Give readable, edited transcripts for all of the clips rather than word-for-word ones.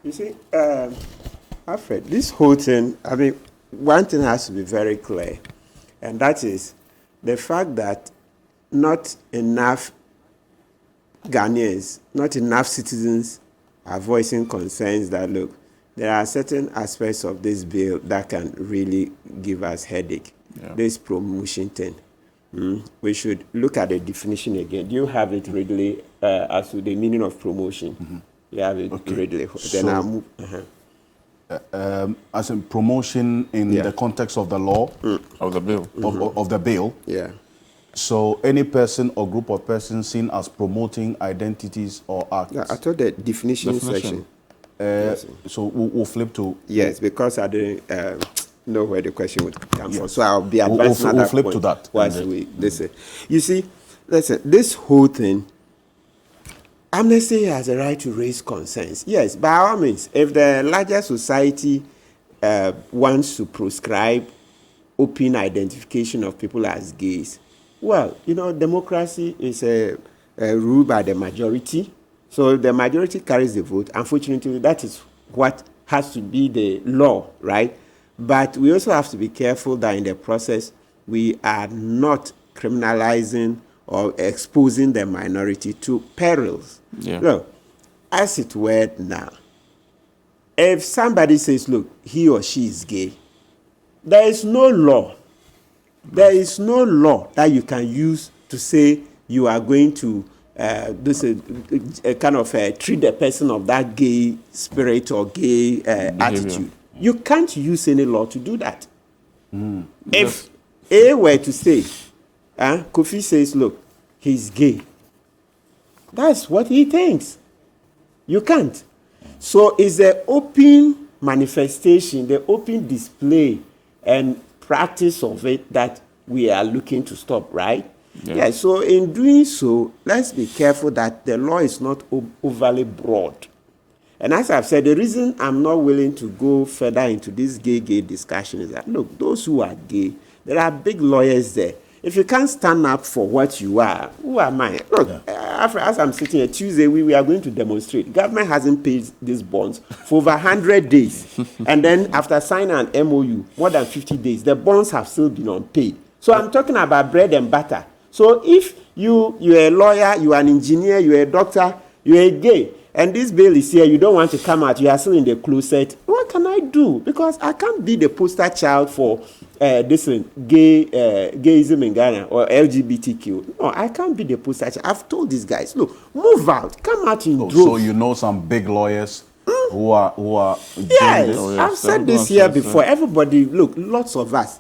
You see, Alfred, this whole thing, I mean, one thing has to be very clear, and that is the fact that not enough Ghanaians, not enough citizens are voicing concerns that, look, there are certain aspects of this bill that can really give us headache. Yeah. This promotion thing. We should look at the definition again. Do you have it readily as to the meaning of promotion? Mm-hmm. You have it readily. Then I'll move. As in promotion in the context of the law? Of the bill. Of the bill? Yeah. So any person or group of persons seen as promoting identities or acts? Yeah, I thought the definition section. So we'll flip to... Yes, because I didn't know where the question would come from. So I'll be advancing we'll flip to that. Listen. You see, listen, this whole thing, Amnesty has a right to raise concerns. Yes, by all means, if the larger society wants to prescribe open identification of people as gays, well, you know, democracy is a rule by the majority. So the majority carries the vote. Unfortunately, that is what has to be the law, right? But we also have to be careful that in the process, we are not criminalizing or exposing the minority to perils. Yeah. Look, as it were now, if somebody says, look, he or she is gay, there is no law. There is no law that you can use to say you are going to kind of treat the person of that gay spirit or gay attitude. You can't use any law to do that. If A were to say, Kofi says, look, he's gay, that's what he thinks. You can't. So it's the open manifestation, the open display and practice of it that we are looking to stop, right? Yeah, so in doing so, let's be careful that the law is not overly broad. And as I've said, the reason I'm not willing to go further into this gay discussion is that, look, those who are gay, there are big lawyers there. If you can't stand up for what you are, who am I? Look, as I'm sitting here Tuesday, we are going to demonstrate. Government hasn't paid these bonds for over 100 days. And then after signing an MOU, more than 50 days, the bonds have still been unpaid. So I'm talking about bread and butter. So if you're a lawyer, you're an engineer, you're a doctor, you're a gay, and this bill is here, you don't want to come out, you are still in the closet, what can I do? Because I can't be the poster child for gayism in Ghana or LGBTQ. No, I can't be the poster child. I've told these guys, look, move out, come out in droves. So you know some big lawyers who are yes, I've said this here before. Everybody, look, lots of us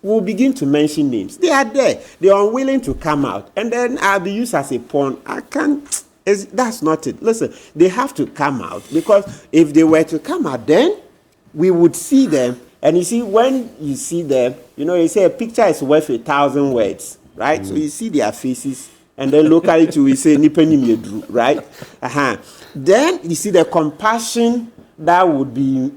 we'll begin to mention names. They are there. They are unwilling to come out. And then I'll be used as a pawn. I can't. That's not it. Listen, they have to come out. Because if they were to come out, then we would see them. And you see, when you see them, you know, you say a picture is worth 1,000 words, right? Mm-hmm. So you see their faces. And then locally too, we say, right? Then you see the compassion that would be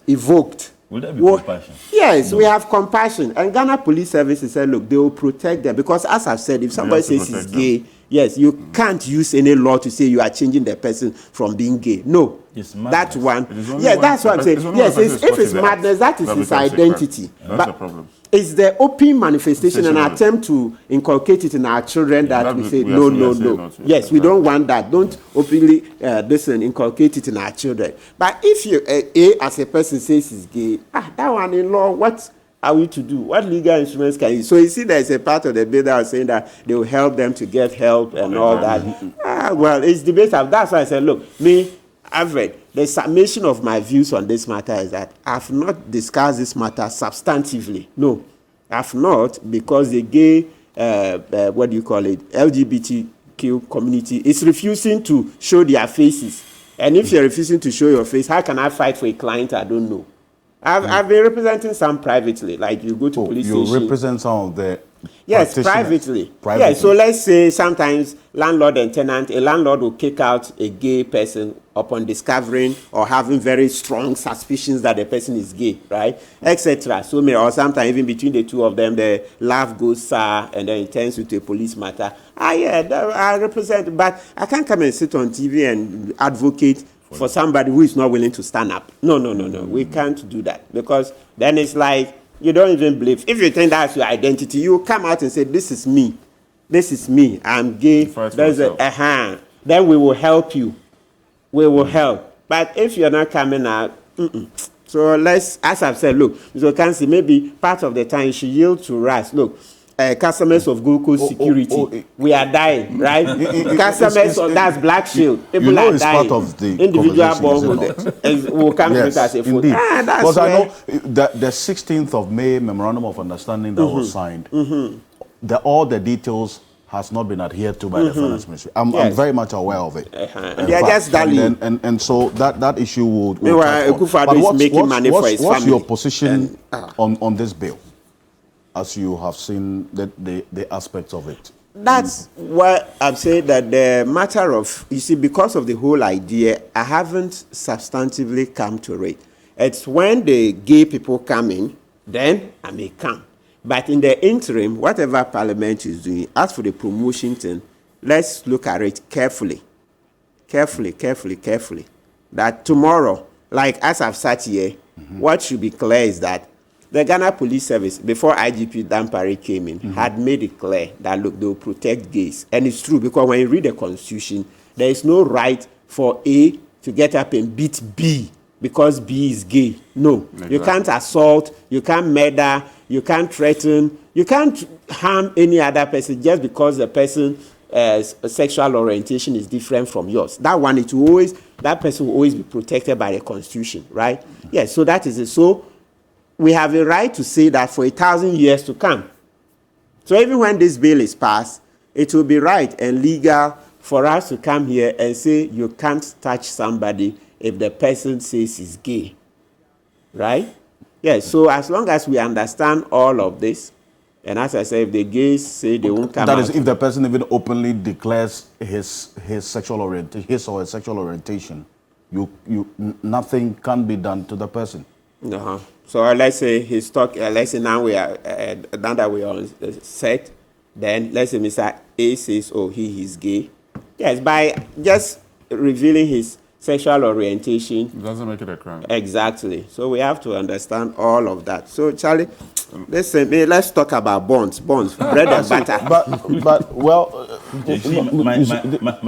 evoked. Will that be compassion? Yes, no. We have compassion. And Ghana Police Service said, look, they will protect them. Because as I've said, if somebody says he's gay, yes, you can't use any law to say you are changing the person from being gay. No. That one. Yeah, that's what I'm saying. Yes, if it's madness, that is his identity. That's the problem. It's the open manifestation and attempt to inculcate it in our children that we say, no. Yes, we don't want that. Don't openly inculcate it in our children. But if you, as a person says he's gay, that one in law, what are we to do? What legal instruments can you? So you see there's a part of the bill that was saying that they will help them to get help and all that. Well, it's debatable. That's why I said, look, I've read the summation of my views on this matter is that I've not discussed this matter substantively. No, I've not, because the gay, LGBTQ community is refusing to show their faces. And if you're refusing to show your face, how can I fight for a client I don't know? I've been representing some privately, like you go to police station. You represent some of the yes, privately. Yeah, so let's say sometimes landlord and tenant, a landlord will kick out a gay person upon discovering or having very strong suspicions that the person is gay, right, etc. So many, or sometimes even between the two of them, the love goes sour and then it turns into a police matter. I represent, but I can't come and sit on TV and advocate for somebody who is not willing to stand up. No. We can't do that, because then it's like you don't even believe. If you think that's your identity, you come out and say, "This is me. This is me. I'm gay." Then we will help you. We will help. But if you're not coming out, so let's, as I've said, look, Mr. Kansi, maybe part of the time you should yield to us. Look, customers of Gold Coast Security, we are dying, right? Customers of that's Black Shield, people are dying. Part of the individual born will come to it as a food. Because I know the 16th of May memorandum of understanding that was signed, all the details has not been adhered to by the finance ministry. I'm very much aware of it. They are just darling. And so that issue would. But what's your position on this bill, as you have seen the aspects of it? That's what I'm saying, that the matter of, you see, because of the whole idea, I haven't substantively come to it. It's when the gay people come in, then I may come. But in the interim, whatever Parliament is doing, as for the promotion thing, let's look at it carefully. Carefully. That tomorrow, like as I've sat here, what should be clear is that the Ghana Police Service, before IGP Dampare came in, had made it clear that, look, they will protect gays. And it's true, because when you read the Constitution, there is no right for A to get up and beat B because B is gay. No. Exactly. You can't assault, you can't murder, you can't threaten, you can't harm any other person just because the person's sexual orientation is different from yours. That person will always be protected by the Constitution, right? Yes, so that is it. So we have a right to say that for 1,000 years to come. So even when this bill is passed, it will be right and legal for us to come here and say you can't touch somebody if the person says he's gay, right? Yes, so as long as we understand all of this, and as I said, if the gays say they won't come out. That is, if the person even openly declares his sexual orientation, his or her sexual orientation, nothing can be done to the person. No. So let's say he's talking. Let's say now that we are on set, then let's say Mr. A says, "Oh, he is gay." Yes, by just revealing his sexual orientation, it doesn't make it a crime. Exactly. So we have to understand all of that. So Charlie, let's talk about bonds, bread and butter. But well,